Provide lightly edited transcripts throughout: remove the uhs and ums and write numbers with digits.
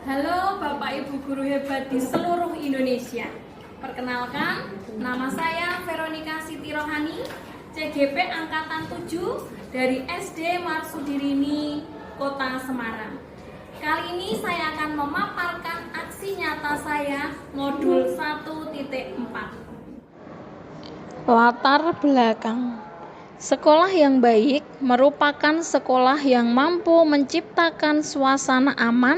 Halo Bapak Ibu guru hebat di seluruh Indonesia. Perkenalkan, nama saya Veronica Siti Rohani, CGP Angkatan 7 dari SD Marsudirini, Kota Semarang. Kali ini saya akan memaparkan aksi nyata saya modul 1.4. Latar belakang. Sekolah yang baik merupakan sekolah yang mampu menciptakan suasana aman,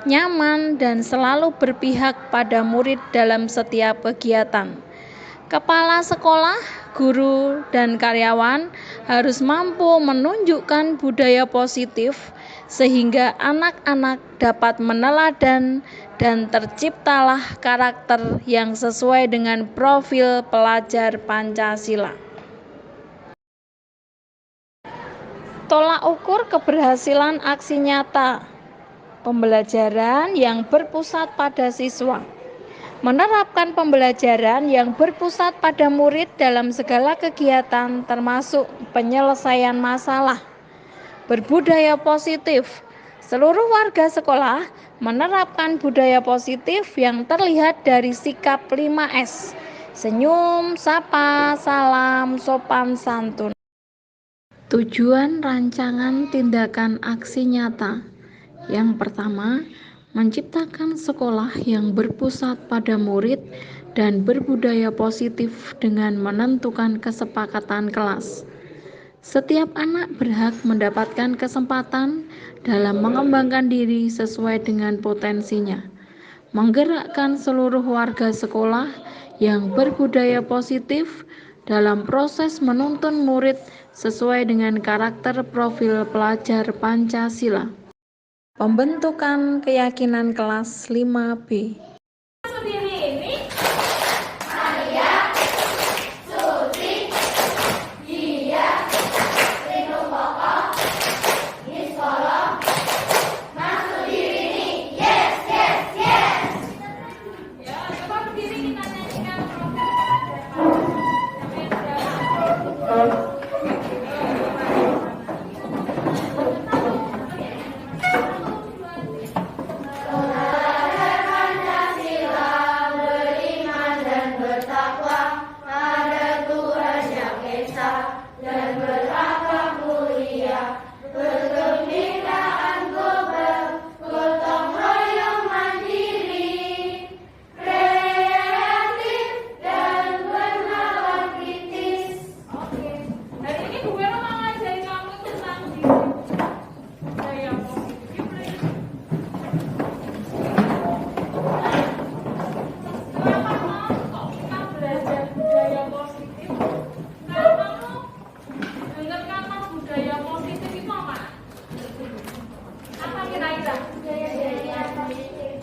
nyaman, dan selalu berpihak pada murid dalam setiap kegiatan. Kepala sekolah, guru, dan karyawan harus mampu menunjukkan budaya positif sehingga anak-anak dapat meneladan dan terciptalah karakter yang sesuai dengan profil pelajar Pancasila. Tolak ukur keberhasilan aksi nyata. Pembelajaran yang berpusat pada siswa. Menerapkan pembelajaran yang berpusat pada murid dalam segala kegiatan termasuk penyelesaian masalah. Berbudaya positif. Seluruh warga sekolah menerapkan budaya positif yang terlihat dari sikap 5S. Senyum, sapa, salam, sopan santun. Tujuan rancangan tindakan aksi nyata. Yang pertama, menciptakan sekolah yang berpusat pada murid dan berbudaya positif dengan menentukan kesepakatan kelas. Setiap anak berhak mendapatkan kesempatan dalam mengembangkan diri sesuai dengan potensinya. Menggerakkan seluruh warga sekolah yang berbudaya positif dalam proses menuntun murid sesuai dengan karakter profil pelajar Pancasila. Pembentukan keyakinan kelas 5B.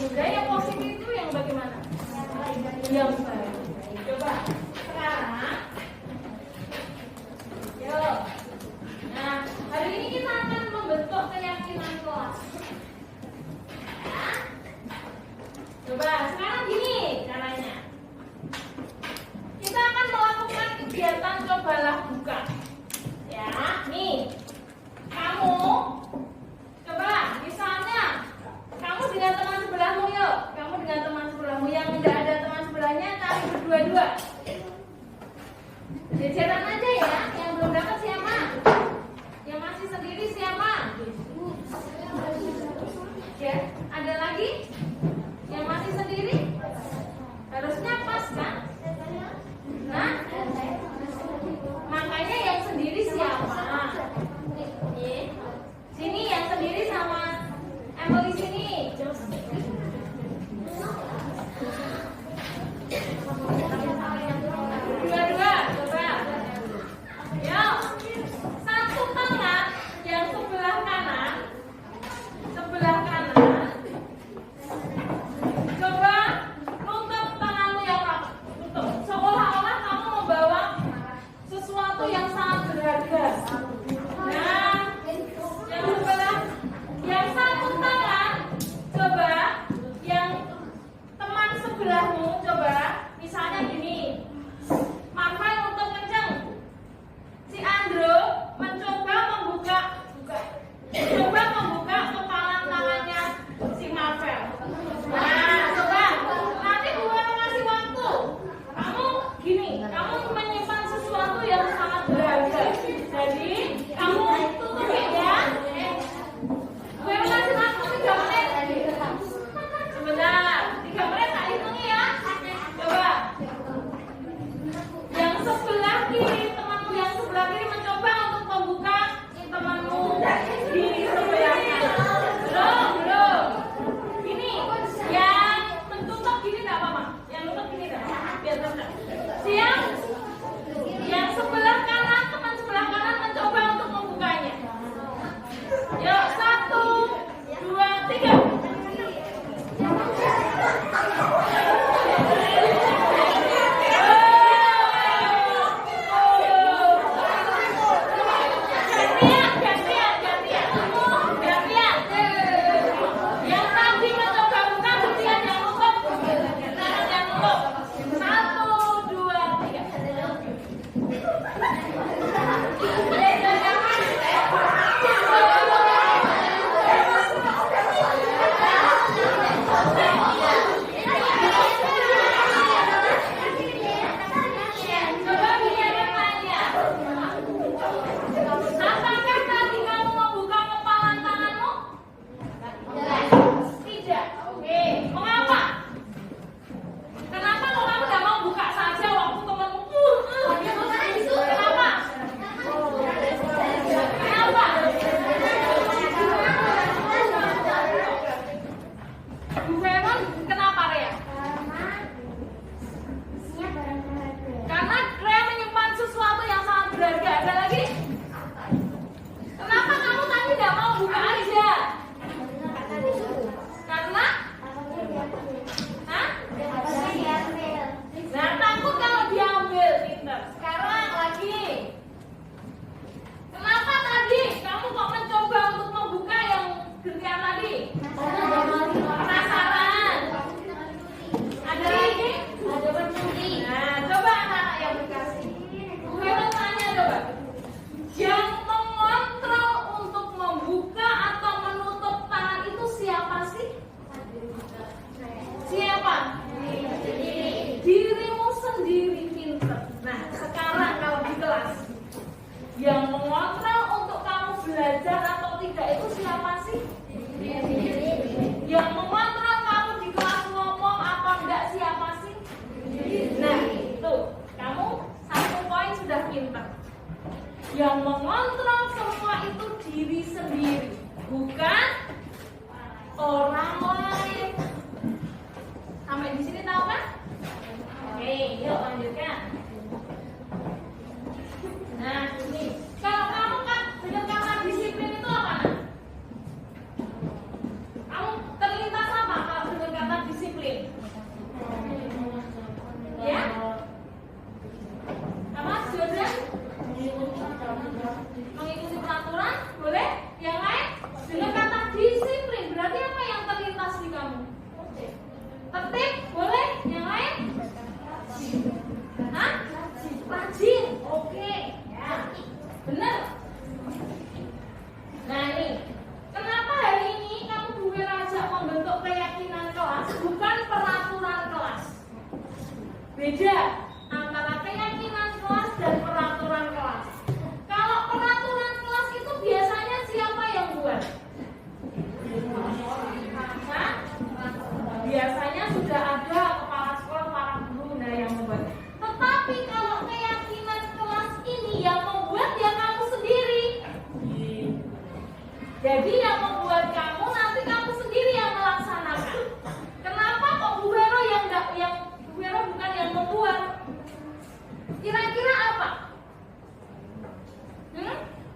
Budaya positif itu yang bagaimana? Yang baik. Coba sekarang, yuk. Nah, hari ini kita akan membentuk keyakinan kelas. Ya. Coba sekarang gini caranya. Kita akan melakukan kegiatan cobalah buka. Ya, nih. Kamu coba misalnya kamu dengan teman sebelahmu, yuk. Kamu dengan teman sebelahmu, yang tidak ada teman sebelahnya cari berdua-dua. Jajaran aja ya. Yang belum dapat siapa? Yang masih sendiri siapa? Ya, ada lagi? Yang masih sendiri? Harusnya pas kan? Nah, makanya yang sendiri siapa? Sini yang sendiri sama Emily sini. Dua-dua, coba. Yuk. Satu tangan yang sebelah kanan. Sebelah kanan. Coba nutup tanganmu yang rapat. Tutup. Seolah-olah kamu membawa sesuatu yang sangat berharga. Nah, yang sebelah, yang satu tangan, coba Beda antara keyakinan kelas dan peraturan kelas. Kalau peraturan kelas itu biasanya siapa yang buat? Nah, biasanya sudah ada kepala sekolah, para guru yang membuat. Tetapi kalau keyakinan kelas ini yang membuat ya kamu sendiri. Jadi yang membuat kamu nanti kamu sendiri yang melaksanakan. Kenapa kok Bu Vero Bu Vero bukan yang membuat? Kira-kira apa?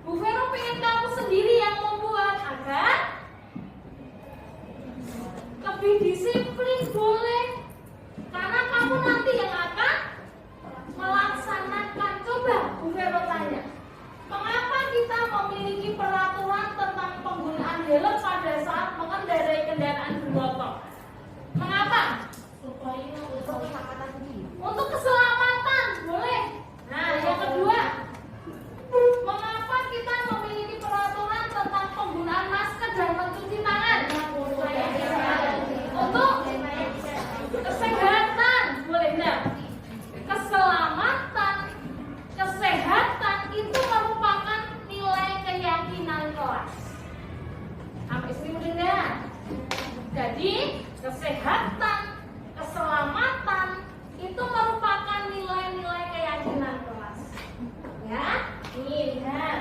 Bu Vero pengen kamu sendiri yang membuat agar lebih disiplin, boleh. Karena kamu nanti yang akan melaksanakan. Coba Bu Vero tanya, mengapa kita memiliki peraturan tentang penggunaan helm pada saat mengendarai kendaraan bermotor? Mengapa? Untuk keselamatan, boleh. Nah, yang kedua, mengapa kita memiliki peraturan tentang penggunaan masker dan mencuci tangan? Untuk kesehatan, boleh enggak? Keselamatan, kesehatan itu merupakan nilai keyakinan kelas. Sampai sini udah enggak? Jadi kesehatan, keselamatan itu merupakan nilai-nilai keyakinan kelas. Ya, nih lihat.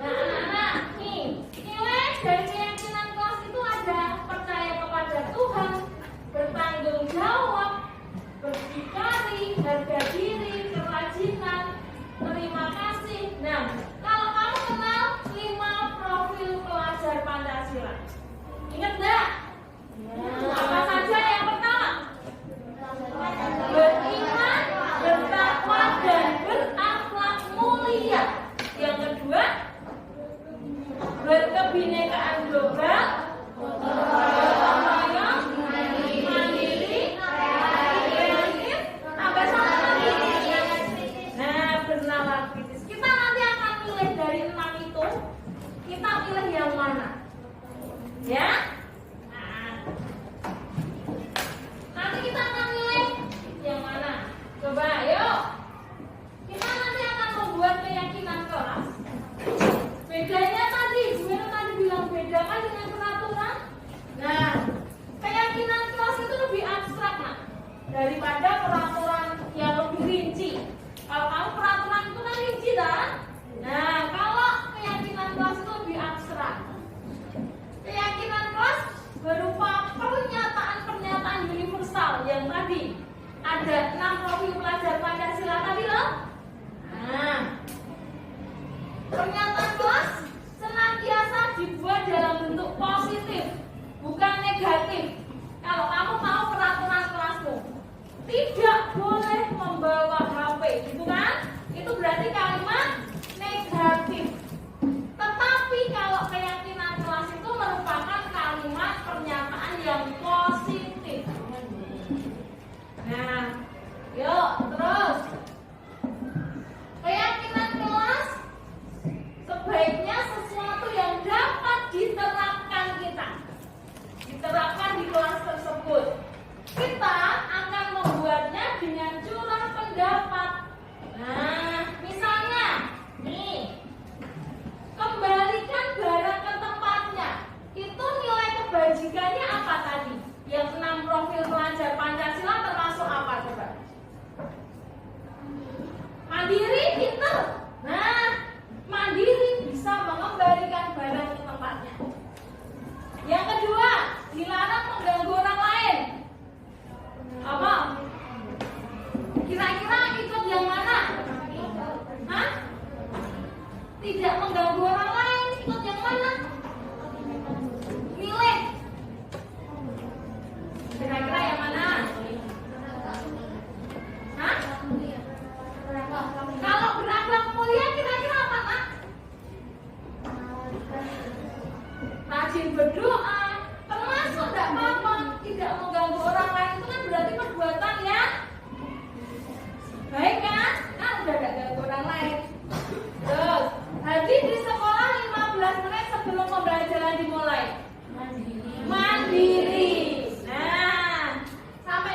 Nah, anak-anak, nih nilai dari keyakinan kelas itu ada percaya kepada Tuhan, bertanggung jawab, berdikari, harga diri, kerajinan, terima kasih. Nah, kalau kamu kenal 5 profil pelajar Pancasila, ingat enggak? Apa saja yang pertama? Beriman, bertakwa, dan berakhlak mulia. Yang kedua, berkebinekaan global, gotong royong, mandiri, kreatif, tambah satu lagi. Nah, bernalar kritis. Kita nanti akan pilih dari 6 itu. Kita pilih yang mana? Ya? Nanti kita akan pilih yang mana? Coba, yuk. Kita nanti akan membuat keyakinan kelas. Bedanya tadi, gue tadi bilang beda kan dengan peraturan. Nah, keyakinan kelas itu lebih abstrak, nah, daripada peraturan yang lebih rinci. Kalau kamu peraturan itu kan rinci, kan? Nah, kalau keyakinan kelas itu lebih abstrak. Keyakinan kelas berupa pernyataan-pernyataan universal yang tadi ada 6 profil pelajar Pancasila tadi loh. Nah, pernyataan kelas senantiasa dibuat dalam bentuk positif, bukan negatif. Kalau kamu mau peraturan kelasmu tidak boleh membawa HP, gitu kan? Itu berarti kalimat negatif. Tetapi kalau keyakinan kelas itu merupakan kalimat pernyataan yang positif. Nah, yuk terus. Keyakinan kelas sebaiknya sesuatu yang dapat diterapkan kita. Diterapkan di kelas tersebut. Kita akan membuatnya dengan curah pendapat. Nah, misalnya, nih, kembalikan barang ke tempatnya. Itu nilai kebajikannya apa tadi? Yang 6 profil pelajar Pancasila termasuk apa coba? Mandiri, pintar. Nah, mandiri bisa mengembalikan barang ke tempatnya. Yang kedua, dilarang mengganggu orang lain. Apa? Kira-kira ikut yang mana? Hah? Tidak mengganggu orang lain, ikut yang mana? Milih. Kira-kira yang mana? Hah? Kalau berakhlak mulia kira-kira apa, Nak? Rajin berdoa, termasuk tidak apa-apa, tidak mengganggu orang lain itu kan berarti perbuatan ya baik kan? Kan udah tidak ganggu orang lain. Terus, hadir di sekolah 15 menit sebelum pembelajaran dimulai. Mandiri. Nah, sampai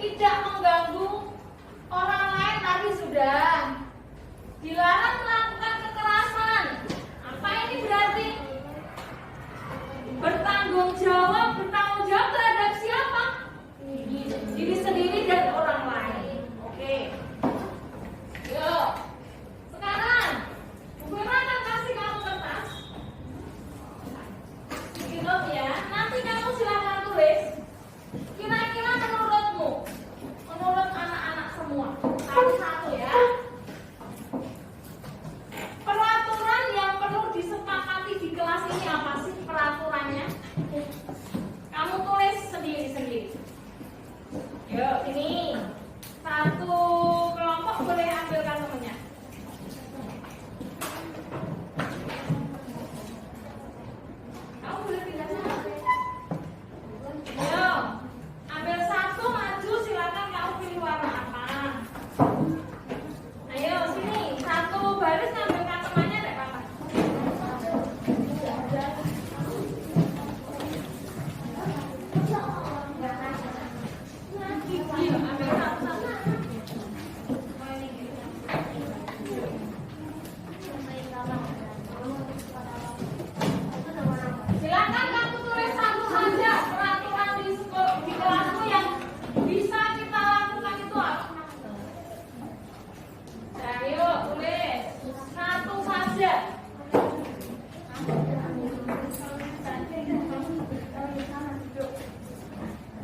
tidak mengganggu orang lain tadi sudah. Dilarang melakukan kekerasan. Apa ini berarti? Bertanggung jawab terhadap siapa? Diri sendiri dan orang lain. Oke. Yuk. Sekarang Bu Guru akan kasih kamu kertas. Gitu ya. Nanti kamu silakan tulis. Kira-kira menurutmu, menurut anak-anak semua, satu-satu ya. Peraturan yang perlu disepakati di kelas ini apa sih peraturannya? Kamu tulis sendiri-sendiri. Yuk, ini satu kelompok boleh ambilkan temennya. Kamu boleh pindah sana. Yuk, ambil satu maju, silakan kamu pilih warna apa. Ayo sini, satu baris ngambilkan temannya deh Papa. Yuk, ambil satu-satu. Silakan kamu tulis satu saja peraturan di kelasmu yang bisa kita lakukan itu apa? Ayo tulis satu saja.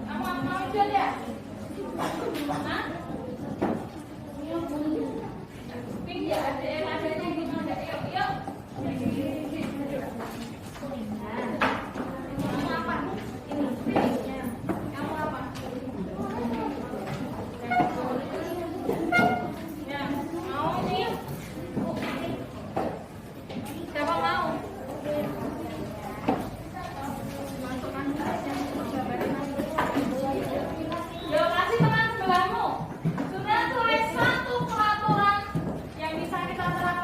Kamu mau ikut ya? Hah? Pindah adanya gimana? Yuk, yuk. Kamu apa? Ini. Kamu apa? Ya, mau ini? Siapa mau? Yuk, kasih teman sebelahmu. Sudah tulis satu peraturan yang bisa kita terapkan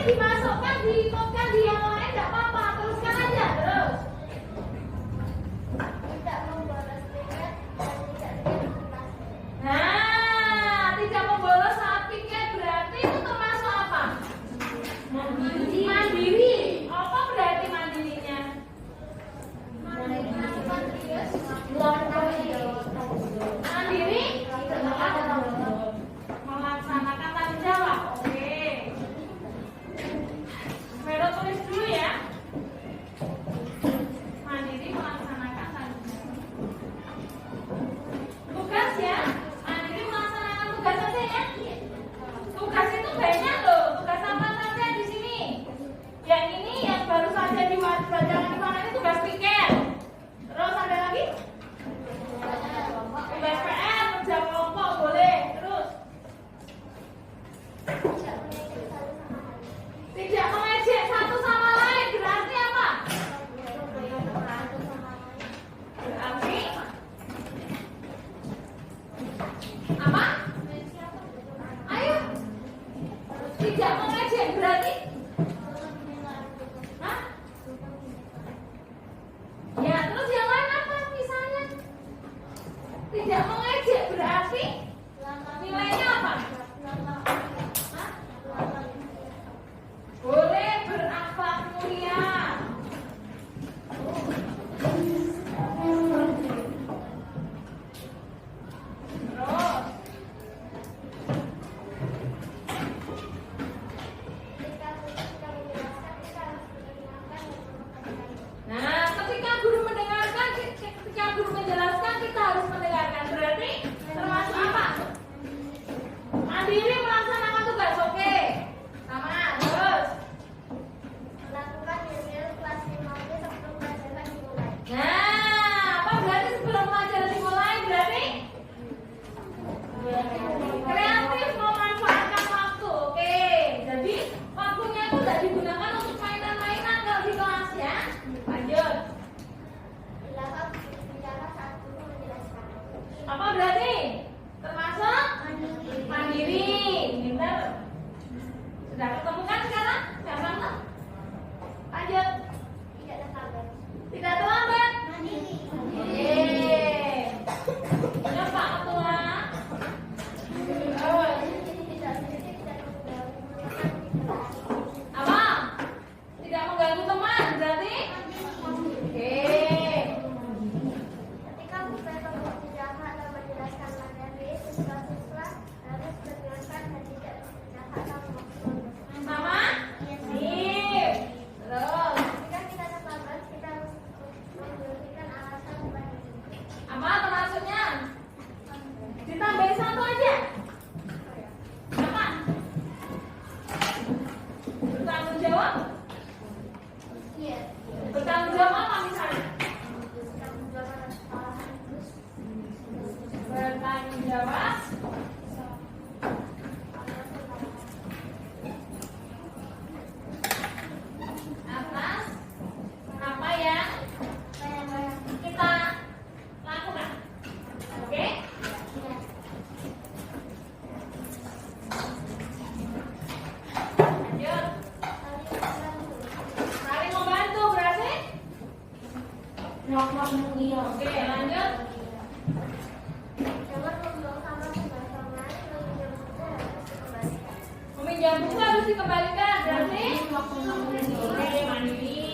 dimasukkan, diikutkan di yang lain nggak apa-apa, teruskan aja terus. Tidak membolos tiket dan tidak diinvestasi. Nah, tidak membolos saat piket berarti itu termasuk apa? Mandiri. Apa berarti mandirinya? Mandiri melaksanakan tanggung jawab. Oke. Vero tulis dulu ya. Mandiri melaksanakan tanggung jawab. Tugas ya. Mandiri melaksanakan tugas saja ya. Tugas itu banyak loh. Tugas apa saja di sini? Yang ini yang baru saja dibacakan di mana ini tugas piket. Terus ada lagi? Tugas PR, kerja kelompok boleh. Terus tidak mengejek satu sama lain berarti apa? Berarti apa? Ayo. Tidak mengejek berarti? Hah? Ya, terus yang lain apa misalnya? Tidak mengejek berarti nilainya apa? Hah? Boleh berakhlak mulia. Terus nah, ketika guru mendengarkan, ketika guru menjelaskan, kita harus mendengarkan. Berarti termasuk apa? Mandiri melaksanakan tugas, oke. Sama, terus. Melakukan review kelas 5B sebelum pelajaran dimulai. Nah, apa berarti sebelum pelajaran dimulai? Berarti kreatif memanfaatkan waktu, oke. Jadi waktunya itu tidak digunakan untuk mainan-mainan kalau di kelas ya. Lanjut. Belakang bicara saat guru menjelaskan. Apa berarti? Termasuk mandiri. Pintar. Sudah ketemukan sekarang? Gampang tak? Lanjut. Tidak terlambat. Tidak terlambat. Mandiri. Yeay. Ya Pak Ketua. Terus. Apa? Tidak mengganggu teman berarti? Oke. Ketika guru menjelaskan atau menjelaskan materi, siswa-siswa harus mendengarkan dan tidak berpihak atau memotong. Sama? Sip. Terus. Ketika kita terlambat, kita harus memberikan alasan kepada guru. Apa termasuknya? Ditambahin satu aja. Apa? Bertanggung jawab? Iya. Bertanggung jawab apa misalnya? Bertanggung jawab atas kesalahan guru. Bertanggung jawab atas apa yang kita lakukan. Oke? Lanjut. Saling membantu berarti? Oke, lanjut. Jangan membuang sampah sembarangan, Meminjam meminjam buku harus dikembalikan. buku harus dikembalikan berarti? Oke, mandiri.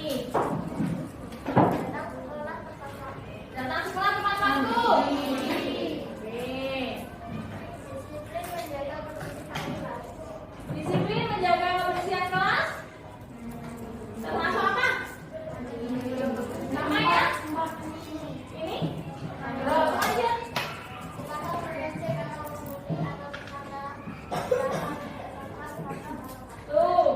Datang sekolah tepat waktu. Datang sekolah tepat waktu. Oke. Disiplin menjaga kebersihan kelas. Disiplin menjaga kebersihan kelas. Termasuk apa? Sama ya? Ini? Terus aja. Kalau beresik atau mengundi atau berkata tidak tepat, maka Tuh.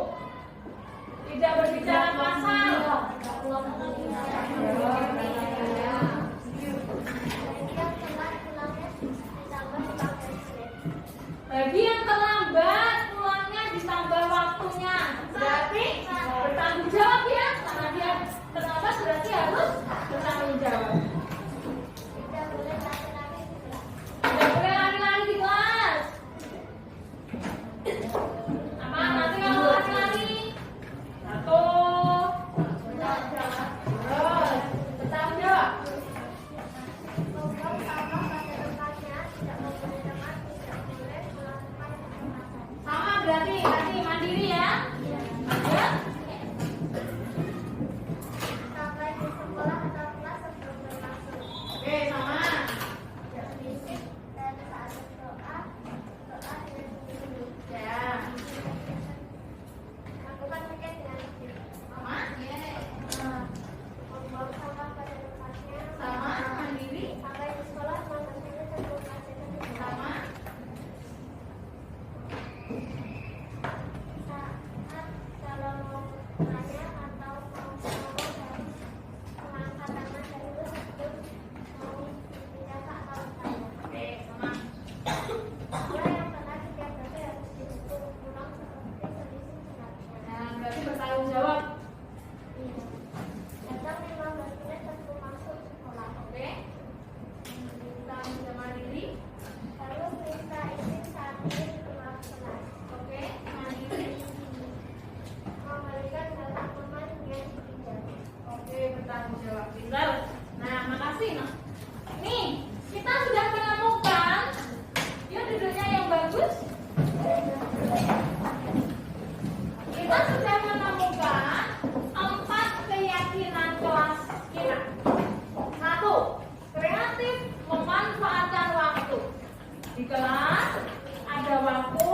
bertanggung jawab. Pintar. Nah, makasih. Nah, nih kita sudah menemukan. Yuk duduknya yang bagus. Kita sudah menemukan 4 keyakinan kelas kita. 1. Kreatif memanfaatkan waktu. Di kelas ada waktu,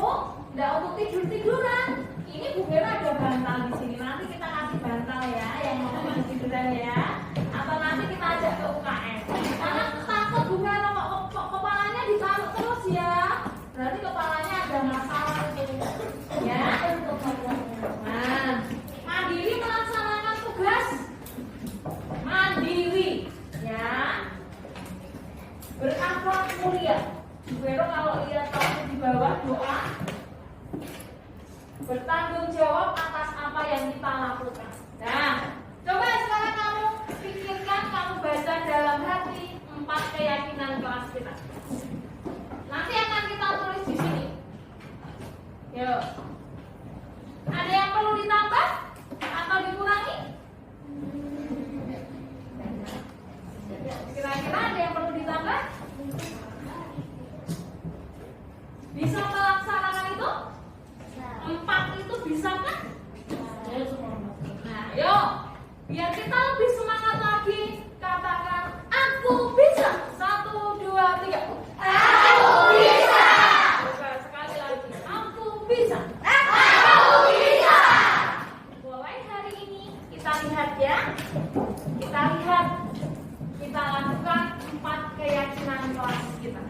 tidak untuk tidur-tiduran. Ini Bu Vera ada bantal di sini. Nanti kita kasih bantal ya, yang mau tiduran ya. Atau nanti kita ajak ke UKM. Karena takut Bu Vera kok kepalanya ditaruh terus ya. Berarti kepalanya ada masalah itu. Ya. Nah, mandiri melaksanakan tugas. Mandiri, ya. Berakhlak mulia. Bu Vera kalau lihat kamu di bawah doa, bertanggung jawab atas apa yang kita lakukan. Nah, coba sekarang kamu pikirkan, kamu baca dalam hati 4 keyakinan kelas kita. Nanti akan kita tulis di sini. Yuk. Ada yang perlu ditambah atau dikurangi? Kira-kira ada yang perlu ditambah? Bisa melaksanakan itu? 4 itu bisa kan? Nah, yuk. Biar kita lebih semangat lagi, katakan aku bisa. 1, 2, 3. Aku bisa. Coba sekali lagi. Aku bisa. Aku bisa. Mulai hari ini kita lihat ya. Kita lihat. Kita lakukan 4 keyakinan kelas kita.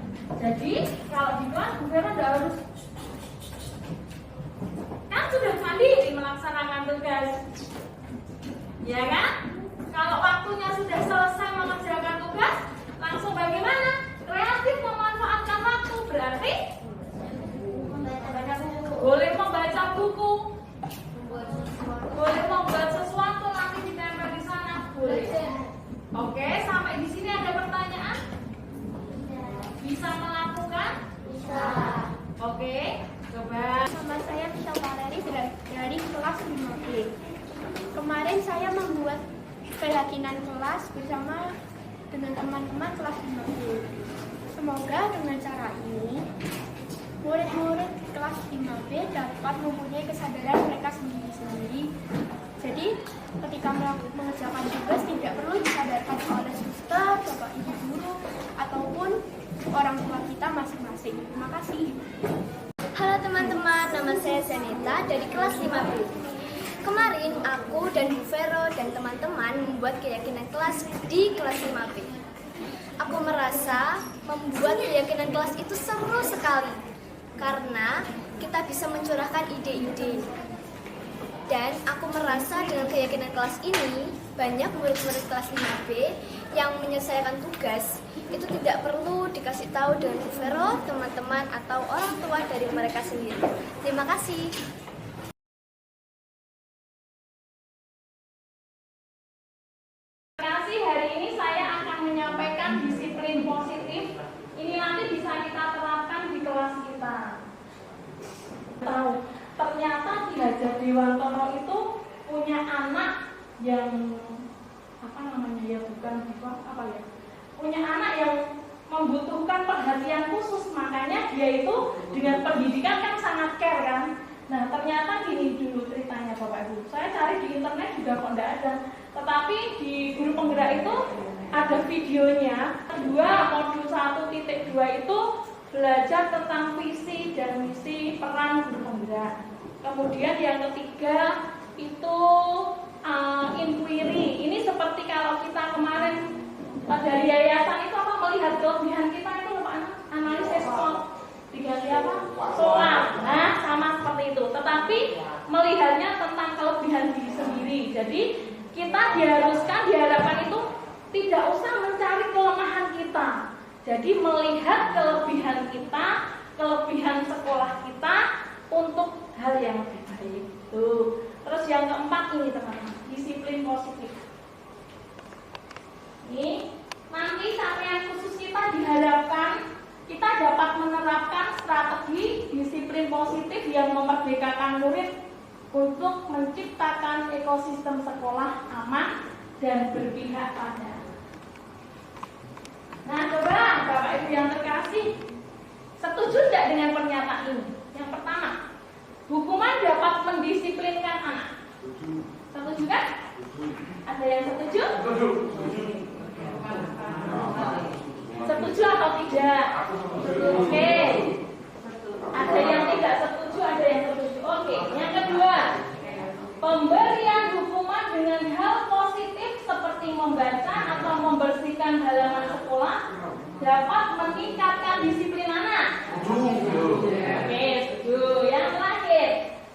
Jadi kalau di kelas Bu Vera tidak harus, kan sudah mandiri melaksanakan tugas, ya kan? Kalau waktunya sudah selesai mengerjakan tugas, langsung bagaimana? Kreatif memanfaatkan waktu, berarti boleh membaca buku, boleh membuat sesuatu nanti ditempel di sana, boleh. Oke, sampai di sini ada pertanyaan? Bisa melakukan? Bisa. Oke, coba. Nama saya Vita Valeri dari kelas 5B. Kemarin saya membuat keyakinan kelas bersama dengan teman-teman kelas 5B. Semoga dengan cara ini murid-murid kelas 5B dapat mempunyai kesadaran mereka sendiri-sendiri. Jadi ketika mengerjakan tugas tidak perlu disadarkan oleh suster, bapak ibu guru, ataupun orang tua kita masing-masing. Terima kasih. Halo teman-teman, nama saya Zaneta dari kelas 5B. Kemarin aku dan Bu Vero dan teman-teman membuat keyakinan kelas di kelas 5B. Aku merasa membuat keyakinan kelas itu seru sekali karena kita bisa mencurahkan ide-ide. Dan aku merasa dengan keyakinan kelas ini banyak murid-murid kelas 5B yang menyelesaikan tugas itu tidak perlu dikasih tahu dengan Bu Vero, teman-teman atau orang tua dari mereka sendiri. Terima kasih. Terima kasih. Hari ini saya akan menyampaikan disiplin positif. Ini nanti bisa kita terapkan di kelas kita. Tahu, ternyata Ki Hajar Dewantara itu punya anak yang punya anak yang membutuhkan perhatian khusus, makanya dia itu dengan pendidikan kan sangat care kan. Nah ternyata gini dulu ceritanya Bapak Ibu, saya cari di internet juga kok tidak ada, tetapi di guru penggerak itu ada videonya. Modul 1.2 itu belajar tentang visi dan misi peran guru penggerak. Kemudian yang ketiga itu inquiry. Ini seperti kalau kita kemarin dari yayasan itu apa, melihat kelebihan kita itu apa, analisis SWOT diganti apa, SWOT. Nah sama seperti itu, tetapi melihatnya tentang kelebihan diri sendiri. Jadi kita diharapkan itu tidak usah mencari kelemahan kita. Jadi melihat kelebihan kita, kelebihan sekolah kita untuk hal yang lebih baik. Tuh. Terus yang keempat ini teman-teman, disiplin positif. Ini nanti capaian khusus kita diharapkan kita dapat menerapkan strategi disiplin positif yang memerdekakan murid untuk menciptakan ekosistem sekolah aman, dan berpihak pada. Nah, coba Bapak Ibu yang terkasih, setuju tidak dengan pernyataan ini? Yang pertama, hukuman dapat mendisiplinkan anak. Setuju kan? Ada yang setuju? Setuju atau tidak? Oke. Ada yang tidak setuju, ada yang setuju. Oke. Yang kedua, pemberian hukuman dengan hal positif seperti membaca atau membersihkan halaman sekolah dapat meningkatkan disiplin anak. Oke, setuju. Yang terakhir,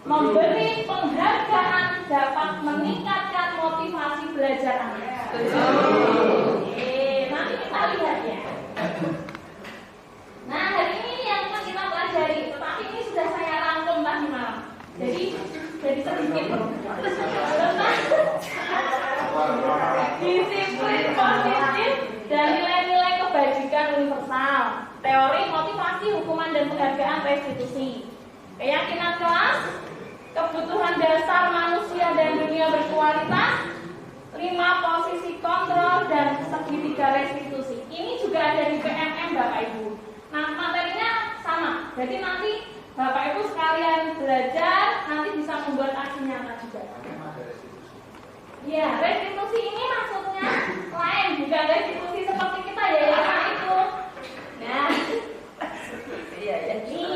memberi penghargaan dapat meningkatkan motivasi belajar anak. Oke, nanti kita lihat ya. Nah, hari ini yang akan kita pelajari, tetapi ini sudah saya rangkum tadi malam. Jadi sedikit. Disiplin positif dan nilai-nilai kebajikan universal. Teori motivasi, hukuman dan penghargaan restitusi. Keyakinan kelas, kebutuhan dasar manusia dan dunia berkualitas, 5 posisi kontrol dan segitiga restitusi. Ini juga ada di PMM Bapak Ibu. Nah, materinya sama. Jadi nanti Bapak Ibu sekalian belajar, nanti bisa membuat aksi nyata juga. Ya, restitusi ini maksudnya lain, bukan restitusi seperti kita ya itu. Nah, ini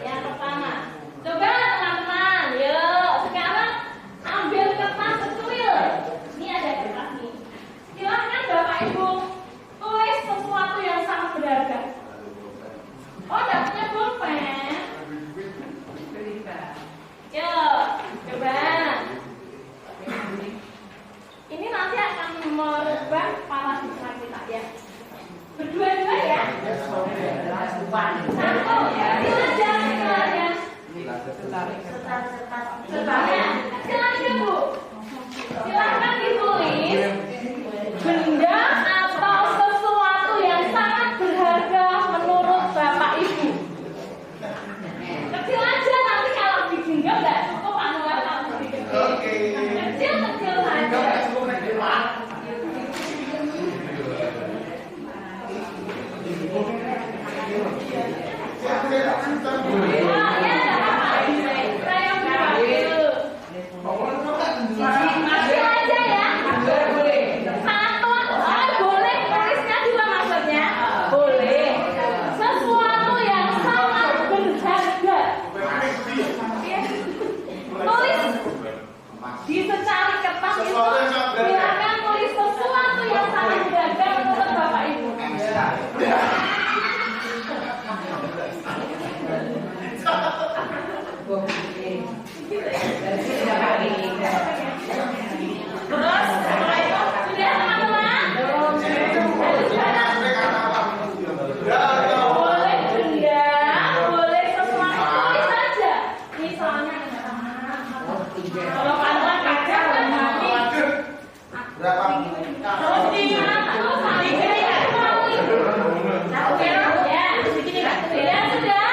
yang pertama. Coba teman-teman, yuk sekarang ambil kertas kecil. Ini ada kertas nih. Silahkan Bapak Ibu tulis sesuatu yang sangat berharga. Oh, tidak punya pulpen? Yuk, coba. Ini nanti akan merubah paradigma kita ya. Berdua-dua ya. Satu, silahkan. Silahkan Bu. Silahkan ditulis benda atau sesuatu yang sangat berharga menurut Bapak Ibu. Kecil aja, nanti kalau digenggam nggak cukup anulah kalau digenggam. Kecil saja. Di secari kertas itu silakan tulis sesuatu yang sangat berharga menurut Bapak Ibu. Terus sudah teman-teman? Boleh benda, boleh sesuatu, tulis saja. Misalnya kalau pantang kaca berapa? Terus di mana? Terus saling ya, sudah.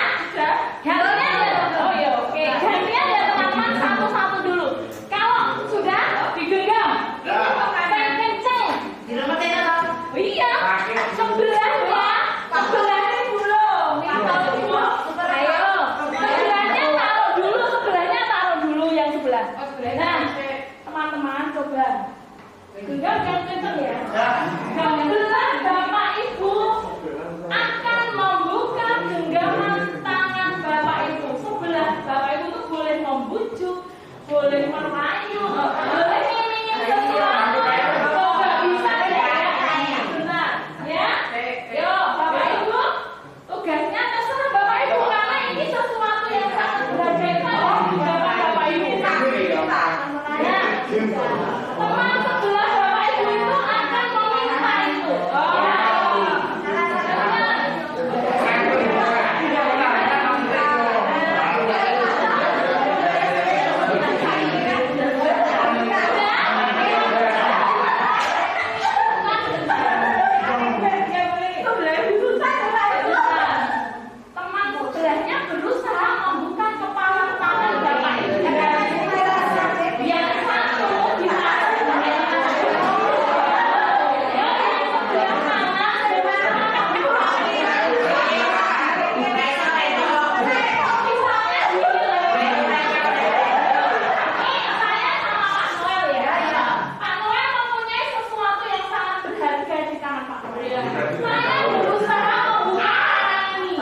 Gantian ya, oh ya oke. Gantian ya teman-teman satu-satu dulu. Kalau sudah digenggam, ini kenceng. Iya, sebelahnya belum. Ayo, sebelahnya taruh dulu yang sebelah. Nah, teman-teman coba genggam yang kenceng ya. Saya berusaha membuka orang ini.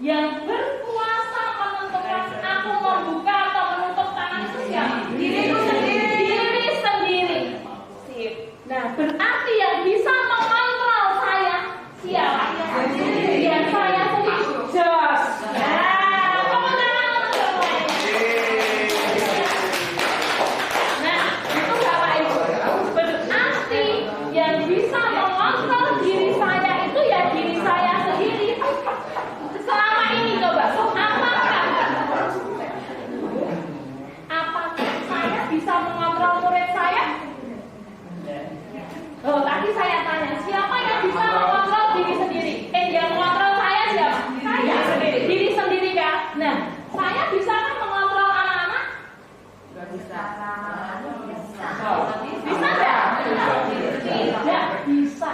Yang berkuasa menentukan aku membuka atau menutup tangan itu siapa? Diriku sendiri. Diri sendiri. Sip. Nah, berarti yang bisa mengontrol saya siapa? Ya saya sendiri. Jos. Nah, tepuk tangan untuk semuanya. Nah, itu Bapak Ibu. Berarti yang bisa mengontrol diri saya itu ya diri saya sendiri. Selama ini coba, apakah saya bisa mengontrol murid saya? Oh, tadi saya tanya, siapa yang bisa mengontrol diri sendiri? Yang mengontrol saya siapa? Saya sendiri, diri sendiri kan? Nah, saya bisa kan mengontrol anak-anak? Bisa. Bisa nggak? Tidak bisa.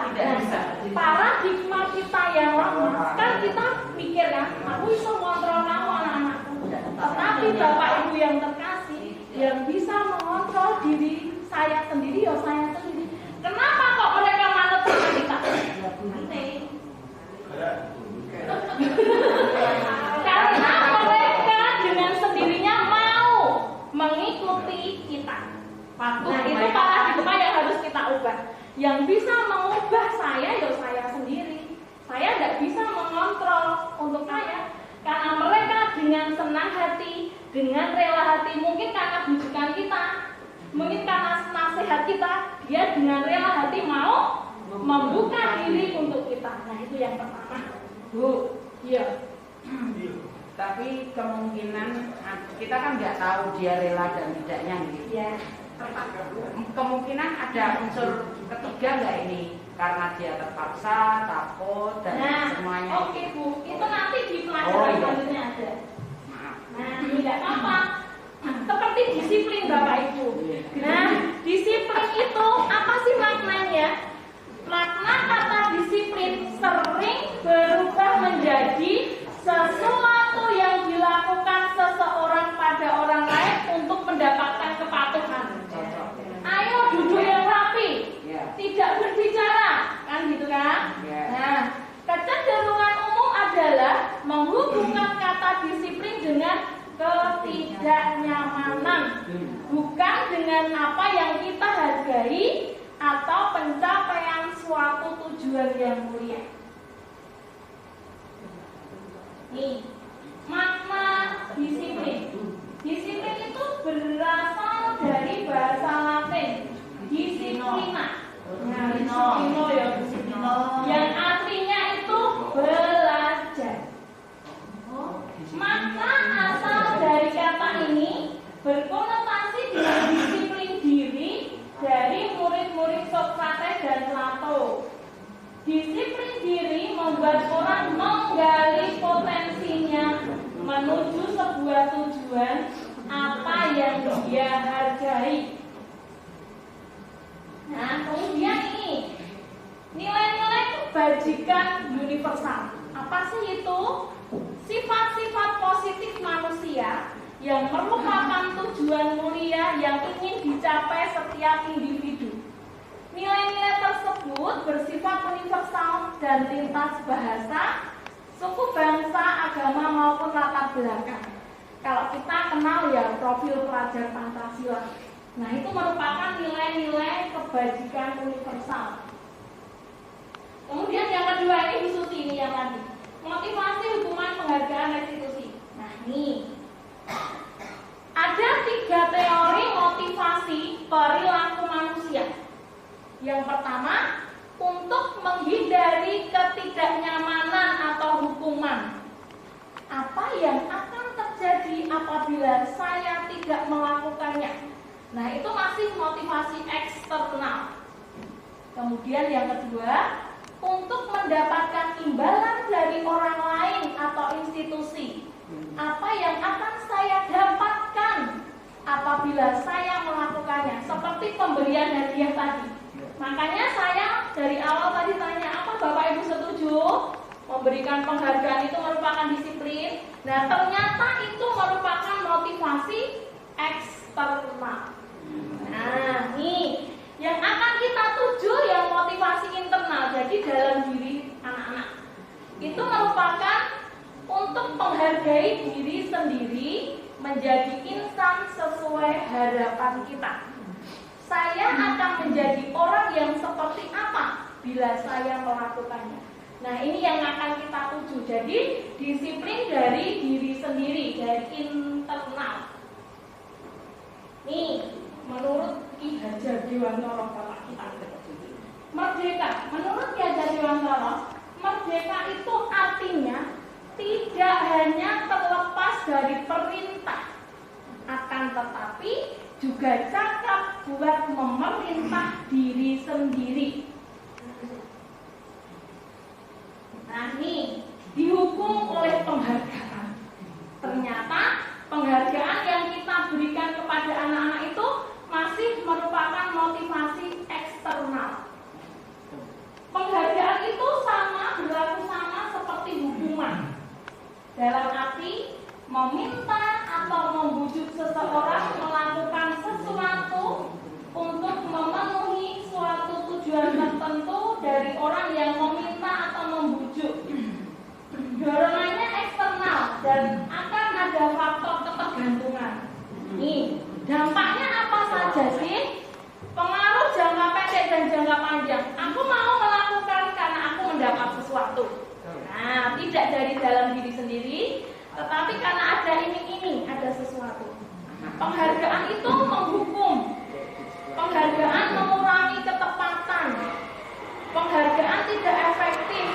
Paradigma kita yang lama kan kita pikir kan, aku bisa mengontrol kamu anak-anakku. Tetapi Bapak Ibu yang terkasih, yang bisa mengontrol diri saya sendiri, ya saya sendiri. Kenapa kok mereka manut sama kita? Karena mereka dengan sendirinya mau mengikuti kita. Nah, itu paradigma yang harus kita ubah. Yang bisa mengubah saya, ya saya sendiri. Saya tidak bisa mengontrol untuk saya. Karena mereka dengan senang hati, dengan rela hati, mungkin karena bujukan kita, mungkin karena nasihat kita, dia dengan rela hati mau membuka diri untuk kita. Nah, itu yang pertama. Bu, iya. Tapi kemungkinan kita kan nggak tahu dia rela dan tidaknya gitu. Iya. Kemungkinan ada unsur ketiga nggak ini? Karena dia terpaksa, takut, dan semuanya. Oke, Bu, itu nanti di pelajaran selanjutnya ada. Nah, tidak apa-apa. Seperti disiplin Bapak Ibu. Nah, disiplin itu apa sih maknanya? Makna kata disiplin sering berubah menjadi sesuatu ketidaknyamanan, bukan dengan apa yang kita hargai atau pencapaian suatu tujuan yang mulia. Nih, makna disiplin. Disiplin itu berasal dari bahasa Latin disiplina. Nah, disiplino ya, disiplino. Yang artinya itu belajar. Maka asal dari kata ini berkonotasi dengan disiplin diri dari murid-murid Sokrates dan Plato. Disiplin diri membuat orang menggali potensinya menuju sebuah tujuan apa yang dia hargai. Nah, kemudian ini nilai-nilai kebajikan universal. Apa sih itu? Sifat-sifat positif manusia yang merupakan tujuan mulia yang ingin dicapai setiap individu. Nilai-nilai tersebut bersifat universal dan lintas bahasa, suku, bangsa, agama maupun latar belakang. Kalau kita kenal ya profil pelajar Pancasila. Nah, itu merupakan nilai-nilai kebajikan universal. Kemudian yang kedua ini Bu Susi, ini yang tadi. Motivasi, hukuman, penghargaan, restitusi. Nah, ini ada 3 teori motivasi perilaku manusia. Yang pertama, untuk menghindari ketidaknyamanan atau hukuman. Apa yang akan terjadi apabila saya tidak melakukannya? Nah, itu masih motivasi eksternal. Kemudian yang kedua, untuk mendapatkan imbalan dari orang lain atau institusi. Apa yang akan saya dapatkan apabila saya melakukannya? Seperti pemberian hadiah tadi. Makanya saya dari awal tadi tanya, apa Bapak Ibu setuju? Memberikan penghargaan itu merupakan disiplin. Nah, ternyata itu merupakan motivasi eksternal. Nah, nih yang akan kita tuju yang motivasi internal. Jadi dalam diri anak-anak itu merupakan untuk menghargai diri sendiri, menjadi insan sesuai harapan kita. Saya akan menjadi orang yang seperti apa bila saya melakukannya. Nah, ini yang akan kita tuju. Jadi disiplin dari diri sendiri, dari internal. Nih, menurut Ki Hajar Dewantara Bapak kita, merdeka. Menurut Ki Hajar Dewantara, merdeka itu artinya tidak hanya terlepas dari perintah, akan tetapi juga cakap buat memerintah diri sendiri. Nah, ini dihukum oleh penghargaan. Ternyata penghargaan yang kita berikan kepada anak-anak itu masih merupakan motivasi eksternal. Penghargaan itu berlaku sama seperti hukuman. Dalam arti meminta atau membujuk seseorang melakukan sesuatu untuk memenuhi suatu tujuan tertentu dari orang yang meminta atau membujuk. Dorongannya eksternal dan akan ada faktor ketergantungan. Nih, dampaknya apa saja sih? Pengaruh jangka pendek dan jangka panjang. Aku mau melakukan karena aku mendapat sesuatu. Nah, tidak dari dalam diri sendiri, tetapi karena ada iming-iming, ada sesuatu. Penghargaan itu menghukum. Penghargaan mengurangi ketepatan. Penghargaan tidak efektif.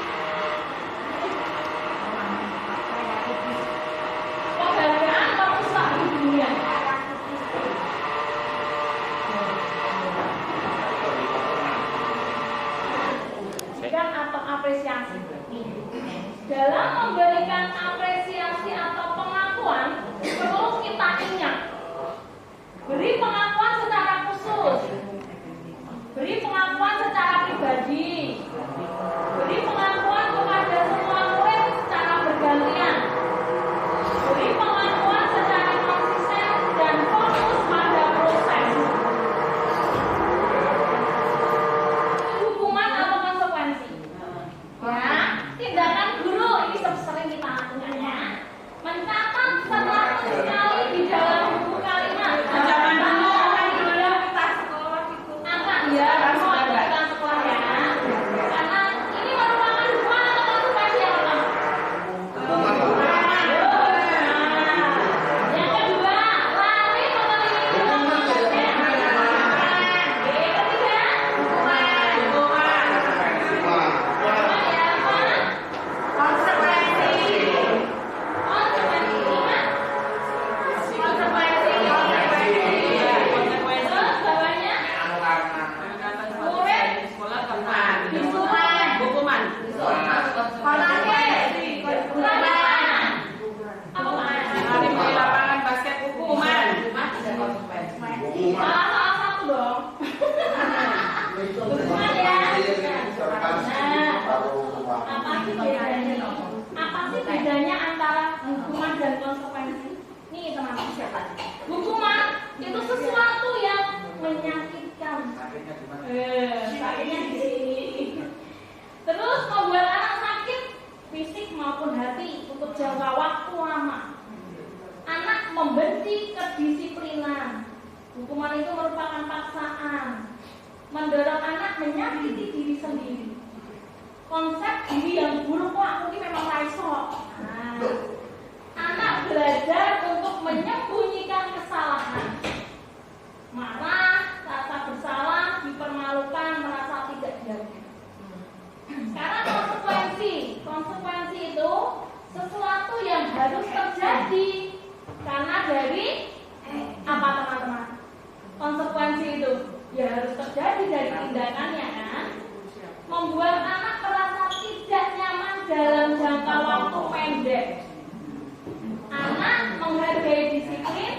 Penghargaan merusak dunia. Atau apresiasi. Dalam memberikan apresiasi atau pengakuan, perlu kita ingat, beri pengakuan secara khusus, beri pengakuan secara pribadi, beri pengakuan kepada semua murid secara bergantian, beri pengakuan secara konsisten dan fokus pada proses. Hukuman atau konsekuensi. Ya, tindakan guru ini sering kita lakukan ya. Mencatat setelah Hukuman itu sesuatu yang menyakitkan. Sakitnya di sini. Terus membuat anak sakit fisik maupun hati untuk jangka waktu lama. Anak membenci kedisiplinan. Hukuman itu merupakan paksaan. Mendorong anak menyakiti diri sendiri. Konsep diri yang buruk, aku ini memang raiso. Anak belajar untuk menyembunyikan kesalahan. Marah, rasa bersalah, dipermalukan, merasa tidak dihargai. Karena konsekuensi itu sesuatu yang harus terjadi. Karena dari apa teman-teman? Konsekuensi itu ya harus terjadi dari tindakannya kan. Membuat anak merasa tidak nyaman dalam jangka waktu pendek. Anak menghargai disiplin,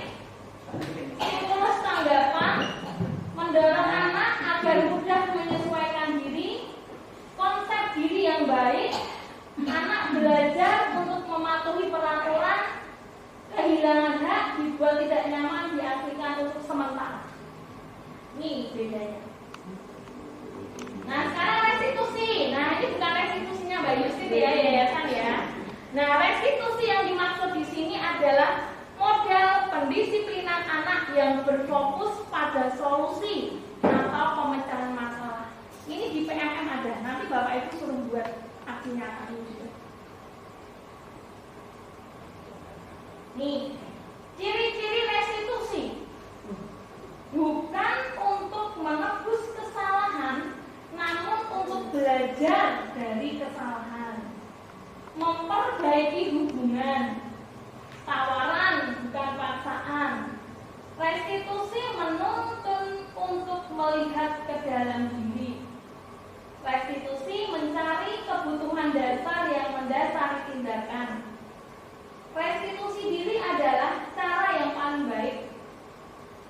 stimulus tanggapan, mendorong anak agar mudah menyesuaikan diri, konsep diri yang baik. Anak belajar untuk mematuhi peraturan, kehilangan hak, dibuat tidak nyaman, diasingkan untuk sementara. Ini bedanya. Nah sekarang restitusi. Nah ini bukan restitusinya Mbak Yustin ya, yayasan ya. Nah restitusi yang dimaksud di sini adalah model pendisiplinan anak yang berfokus pada solusi atau pemecahan masalah. Ini di PMM ada. Nanti Bapak Ibu suruh buat aksi nyata juga. Nih, ciri-ciri restitusi bukan untuk menebus kesalahan, namun untuk belajar dari kesalahan, memperbaiki hubungan, tawaran bukan paksaan. Restitusi menuntun untuk melihat ke dalam diri. Restitusi mencari kebutuhan dasar yang mendasari tindakan. Restitusi diri adalah cara yang paling baik.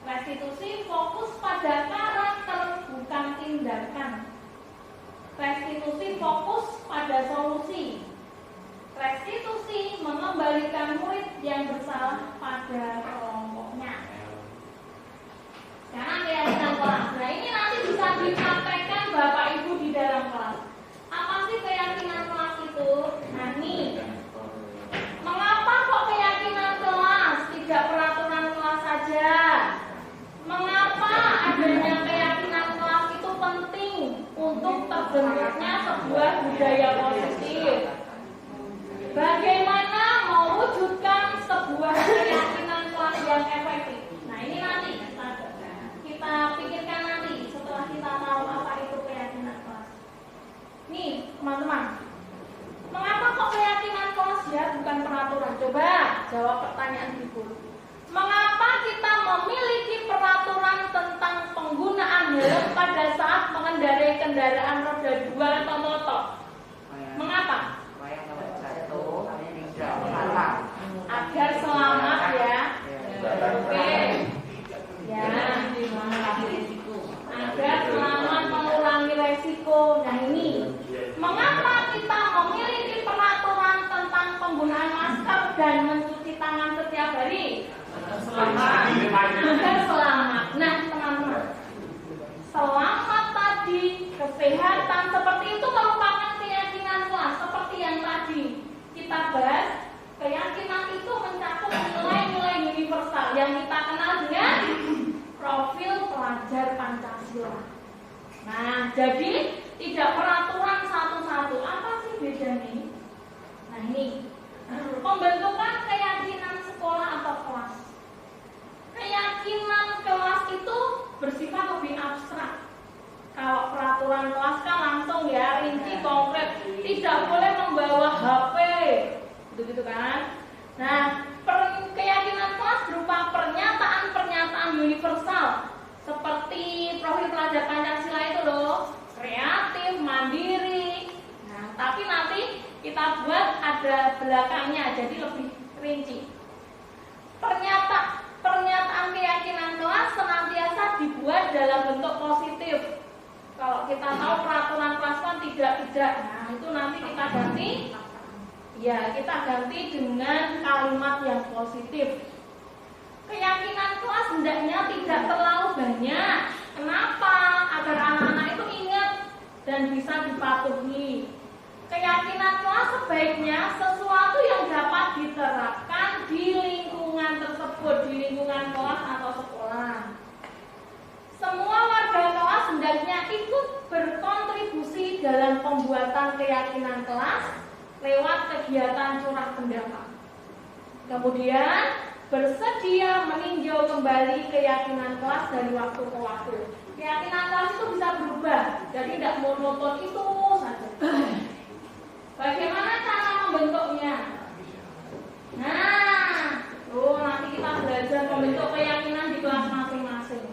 Restitusi fokus pada karakter bukan tindakan. Restitusi fokus pada solusi. Restitusi mengembalikan murid yang bersalah pada kelompoknya. Sekarang keyakinan kelas. Nah ini nanti bisa dipraktekkan Bapak Ibu di dalam kelas. Apa sih keyakinan kelas itu? Nah nih, mengapa kok keyakinan kelas, tidak peraturan kelas saja? Mengapa adanya keyakinan kelas itu penting untuk terbentuknya sebuah budaya positif? Bagaimana mewujudkan sebuah keyakinan kelas yang efektif? Nah ini nanti kita pikirkan nanti setelah kita tahu apa itu keyakinan kelas. Nih teman-teman, mengapa kok keyakinan kelas ya bukan peraturan? Coba jawab pertanyaan ibu. Mengapa kita memiliki peraturan tentang penggunaan helm pada saat mengendarai kendaraan roda 2 atau motor? Mengapa? Agar selamat ya. Oke. Ya. Agar selamat mengurangi resiko. Nah ini, mengapa kita memiliki peraturan tentang penggunaan masker dan mencuci tangan setiap hari? Agar selamat. Nah teman-teman, selamat tadi, kesehatan seperti itu merupakan keyakinan kelas. Seperti yang tadi kita bahas, keyakinan itu mencakup nilai-nilai universal yang kita kenal dengan profil pelajar Pancasila. Nah, jadi tidak peraturan satu-satu. Apa sih bedanya? Nah ini, pembentukan keyakinan sekolah atau kelas. Keyakinan kelas itu bersifat lebih abstrak. Kalau peraturan kelas kan langsung ya, rinci, konkret. Tidak boleh membawa HP, gitu kan. Nah, keyakinan kelas berupa pernyataan-pernyataan universal seperti profil pelajar Pancasila itu loh, kreatif, mandiri. Nah, tapi nanti kita buat ada belakangnya, jadi lebih rinci. Pernyataan keyakinan kelas senantiasa dibuat dalam bentuk positif. Kalau kita tahu peraturan kelas kan tidak. Nah, itu nanti kita ganti. Ya, kita ganti dengan kalimat yang positif. keyakinan kelas hendaknya tidak terlalu banyak. Kenapa? Agar anak-anak itu ingat dan bisa dipatuhi. Keyakinan kelas sebaiknya sesuatu yang dapat diterapkan di lingkungan tersebut, di lingkungan kelas atau sekolah. Semua warga kelas hendaknya ikut berkontribusi dalam pembuatan keyakinan kelas lewat kegiatan curah pendapat. Kemudian bersedia meninjau kembali keyakinan kelas dari waktu ke waktu. Keyakinan kelas itu bisa berubah, jadi tidak monoton itu saja. Bagaimana cara membentuknya? Nah, nanti kita belajar membentuk keyakinan di kelas masing-masing.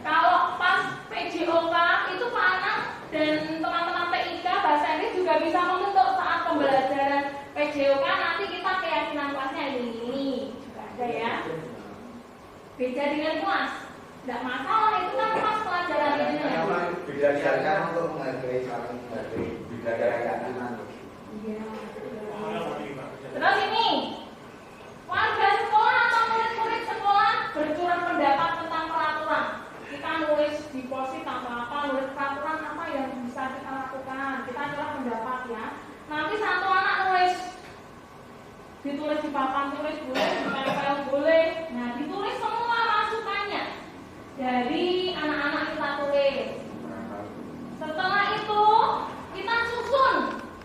Kalau pas PJOK itu Pak Anang dan teman-teman PIK bahasa Inggris juga bisa membentuk saat pembelajaran PJOK. Nanti kita keyakinan kelasnya ini juga ada ya. Beda dengan kelas, tidak masalah, itu kan pas pelajaran ini. Beda diajarkan untuk menghargai saling menghargai beda keyakinan. Iya. Terus ini warga sekolah atau murid-murid sekolah bercurah pendapat tentang peraturan. Kita nulis di posit apa-apa, nulis peraturan apa yang bisa kita lakukan. Kita curah pendapat ya. Nanti satu anak nulis, ditulis di papan tulis boleh, di PPL boleh. Nah, ditulis semua masukannya dari anak-anak kita tulis. Setelah itu kita susun.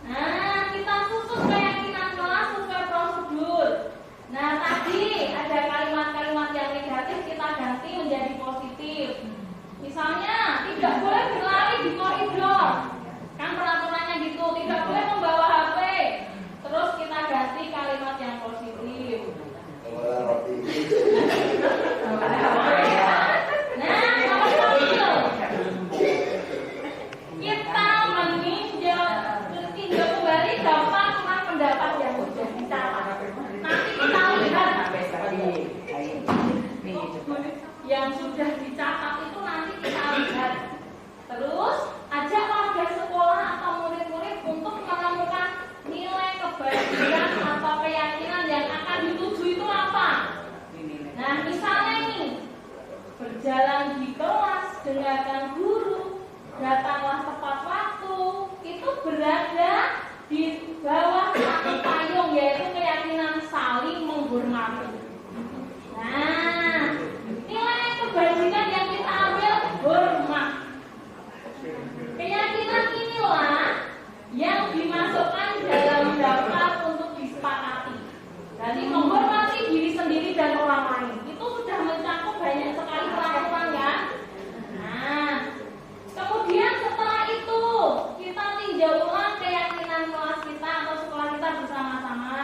Nah, kita susun keyakinan kelas sesuai prosedur. Nah, tadi ada kalimat-kalimat yang negatif kita ganti menjadi positif. Misalnya, tidak boleh berlari di koridor. Kan peraturannya gitu, tidak boleh membawa HP. Terus kita ganti kalimat yang positif. Nah, nomor satu. Kita meninjau kembali daftar surat pendapat yang sudah dicatat. Nanti kita lihat yang sudah dicatat itu nanti kita lihat. Terus ajak warga sekolah atau murid-murid untuk menemukan nilai kebahagiaan atau keyakinan yang akan dituju itu apa. Nah, misalnya ini berjalan di kelas, dengarkan guru, datanglah tepat waktu, itu berada di bawah satu payung, yaitu keyakinan saling menghormati. Nah, nilai kebajikan yang kita ambil hormat. Keyakinan inilah yang dimasukkan dalam daftar untuk disepakati. Jadi menghormati diri sendiri dan orang lain itu sudah mencakup banyak sekali peraturan kan. Nah, kemudian setelah itu kita tinjau ulang keyakinan kelas kita atau sekolah kita bersama-sama.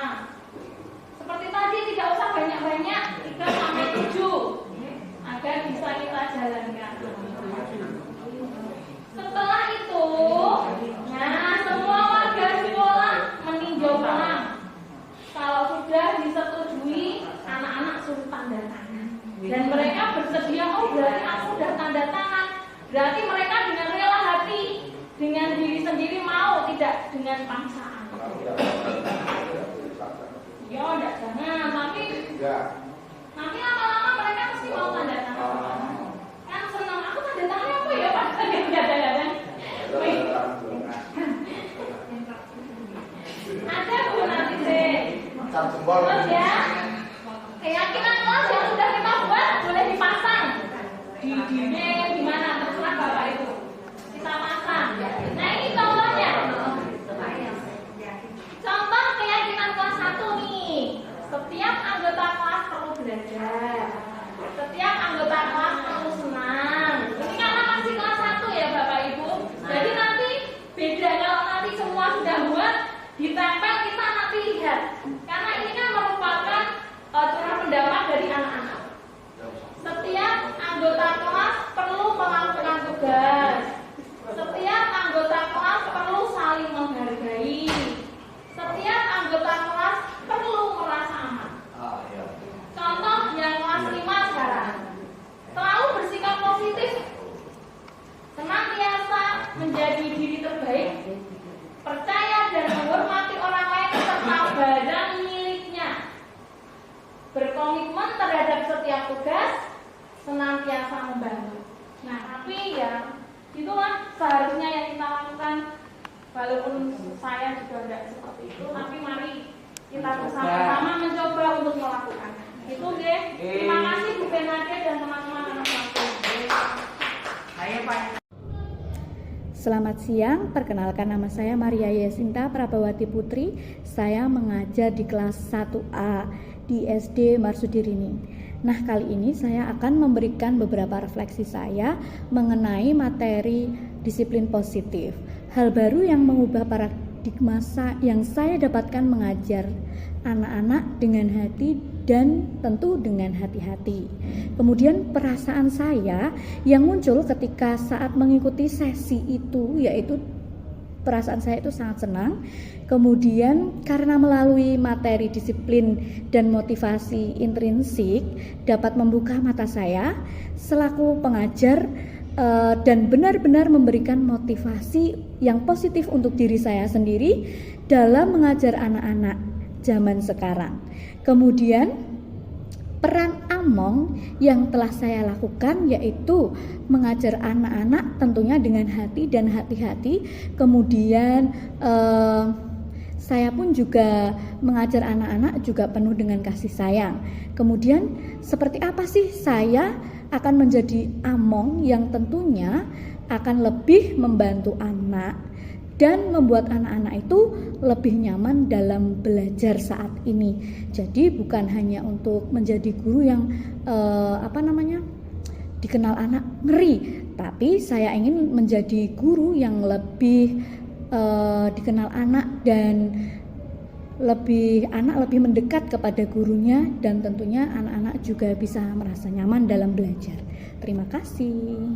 Seperti tadi tidak usah banyak-banyak, 3 sampai 7 agar bisa kita jalankan. Setelah itu, nah semua warga sekolah meninjau ulang. Kalau sudah disetujui, anak-anak suruh tanda tangan. Dan mereka bersedia, oh berarti aku sudah tanda tangan. Berarti mereka dengan rela hati, dengan diri sendiri mau, tidak dengan paksaan. Ya, enggak jangan, tapi nanti lama-lama mereka pasti mau tanda tangan. Kan senang, aku tanda tangan apa ya Pak? Kadang-kadang. Ada Bu nanti sih. Terus ya, keyakinan kelas yang sudah kita buat boleh dipasang di dinding, di mana terserah Bapak Ibu. Kita pasang. Nah ini contohnya. Contoh keyakinan kelas 1 nih. Setiap anggota kelas perlu belajar. Setiap anggota kelas perlu senang. Ini karena masih kelas 1 ya Bapak Ibu. Jadi nanti beda kalau nanti semua sudah buat, ditempel kita nanti lihat. Karena ini kan merupakan curah pendapat dari anak-anak. Setiap anggota kelas perlu setiap tugas senantiasa membantu. Nah, tapi ya itulah seharusnya yang kita lakukan. Walaupun saya juga tidak seperti itu, tapi mari kita bersama-sama mencoba untuk melakukan. Itu deh. Terima kasih Bu Benade dan teman-teman anak kelasku. Saya Pak. Selamat siang, perkenalkan nama saya Maria Yasinta Prabawati Putri. Saya mengajar di kelas 1A di SD Marsudirini. Nah, kali ini saya akan memberikan beberapa refleksi saya mengenai materi disiplin positif. Hal baru yang mengubah paradigma yang saya dapatkan mengajar anak-anak dengan hati dan tentu dengan hati-hati. Kemudian perasaan saya yang muncul ketika saat mengikuti sesi itu, yaitu perasaan saya itu sangat senang. Kemudian karena melalui materi disiplin dan motivasi intrinsik dapat membuka mata saya selaku pengajar dan benar-benar memberikan motivasi yang positif untuk diri saya sendiri dalam mengajar anak-anak zaman sekarang. Kemudian peran Among yang telah saya lakukan yaitu mengajar anak-anak tentunya dengan hati dan hati-hati. Kemudian saya pun juga mengajar anak-anak juga penuh dengan kasih sayang. Kemudian seperti apa sih saya akan menjadi Among yang tentunya akan lebih membantu anak dan membuat anak-anak itu lebih nyaman dalam belajar saat ini. Jadi bukan hanya untuk menjadi guru yang dikenal anak ngeri, tapi saya ingin menjadi guru yang lebih dikenal anak dan anak lebih mendekat kepada gurunya dan tentunya anak-anak juga bisa merasa nyaman dalam belajar. Terima kasih.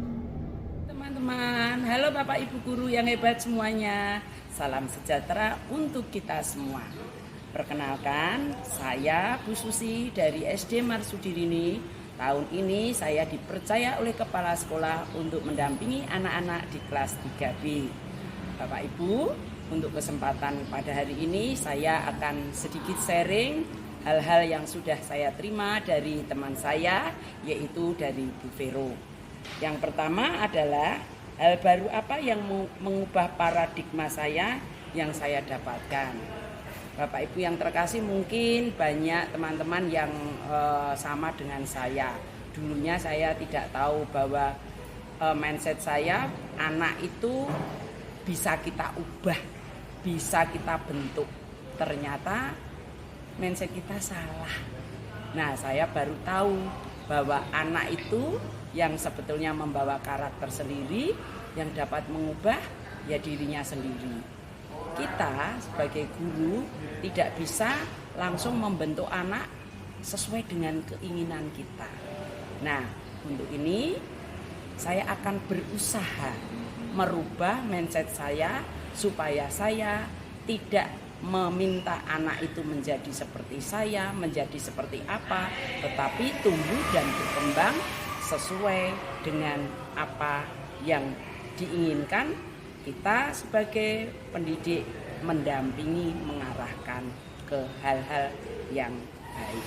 Teman-teman, halo Bapak Ibu guru yang hebat semuanya. Salam sejahtera untuk kita semua. Perkenalkan, saya Bu Susi dari SD Marsudirini. Tahun ini saya dipercaya oleh kepala sekolah untuk mendampingi anak-anak di kelas 3B. Bapak Ibu, untuk kesempatan pada hari ini saya akan sedikit sharing hal-hal yang sudah saya terima dari teman saya, yaitu dari Bu Vero. Yang pertama adalah hal baru apa yang mengubah paradigma saya yang saya dapatkan. Bapak Ibu yang terkasih, mungkin banyak teman-teman yang sama dengan saya. Dulunya saya tidak tahu bahwa mindset saya anak itu bisa kita ubah, bisa kita bentuk. Ternyata mindset kita salah. Nah, saya baru tahu bahwa anak itu yang sebetulnya membawa karakter sendiri, yang dapat mengubah ya dirinya sendiri. Kita sebagai guru tidak bisa langsung membentuk anak sesuai dengan keinginan kita. Nah, untuk ini saya akan berusaha merubah mindset saya supaya saya tidak meminta anak itu menjadi seperti saya, menjadi seperti apa, tetapi tumbuh dan berkembang sesuai dengan apa yang diinginkan. Kita sebagai pendidik mendampingi, mengarahkan ke hal-hal yang baik.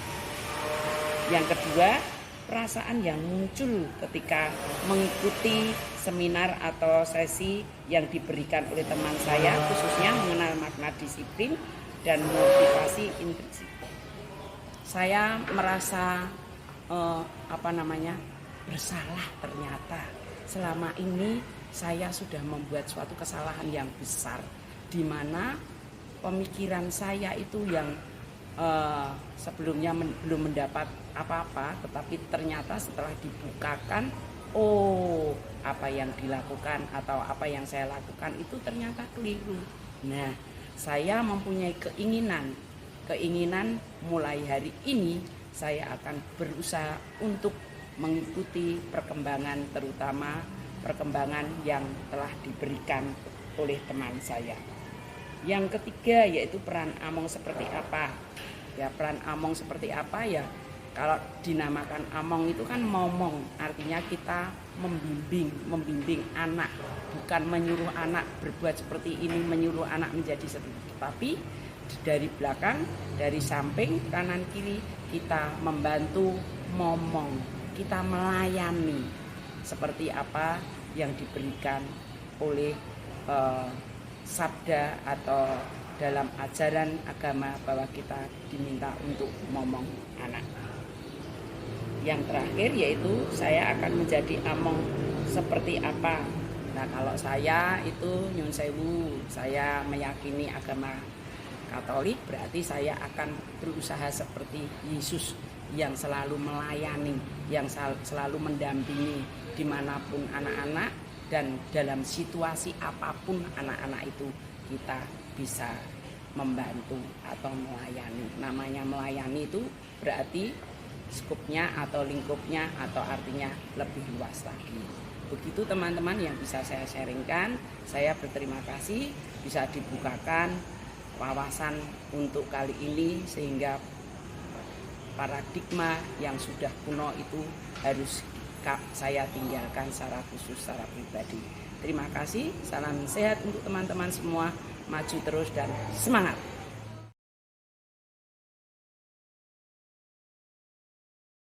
Yang kedua, perasaan yang muncul ketika mengikuti seminar atau sesi yang diberikan oleh teman saya, khususnya mengenal makna disiplin dan motivasi intrinsik. Saya merasa bersalah. Ternyata selama ini saya sudah membuat suatu kesalahan yang besar, di mana pemikiran saya itu yang sebelumnya belum mendapat apa-apa, tetapi ternyata setelah dibukakan, apa yang dilakukan atau apa yang saya lakukan itu ternyata keliru. Nah, saya mempunyai keinginan mulai hari ini saya akan berusaha untuk mengikuti perkembangan, terutama perkembangan yang telah diberikan oleh teman saya. Yang ketiga yaitu peran Among seperti apa. Ya, peran Among seperti apa ya? Kalau dinamakan Among itu kan momong, artinya kita membimbing anak, bukan menyuruh anak berbuat seperti ini, menyuruh anak menjadi seperti itu, tapi dari belakang, dari samping, kanan kiri kita membantu momong, kita melayani seperti apa yang diberikan oleh sabda atau dalam ajaran agama bahwa kita diminta untuk momong anak. Yang terakhir yaitu saya akan menjadi among seperti apa. Nah, kalau saya itu nyun sewu, saya meyakini agama Katolik, berarti saya akan berusaha seperti Yesus yang selalu melayani, yang selalu mendampingi dimanapun anak-anak dan dalam situasi apapun anak-anak itu kita bisa membantu atau melayani. Namanya melayani itu berarti skupnya atau lingkupnya atau artinya lebih luas lagi. Begitu teman-teman yang bisa saya sharingkan. Saya berterima kasih bisa dibukakan wawasan untuk kali ini sehingga paradigma yang sudah kuno itu harus saya tinggalkan secara khusus, secara pribadi. Terima kasih, salam sehat untuk teman-teman semua, maju terus dan semangat.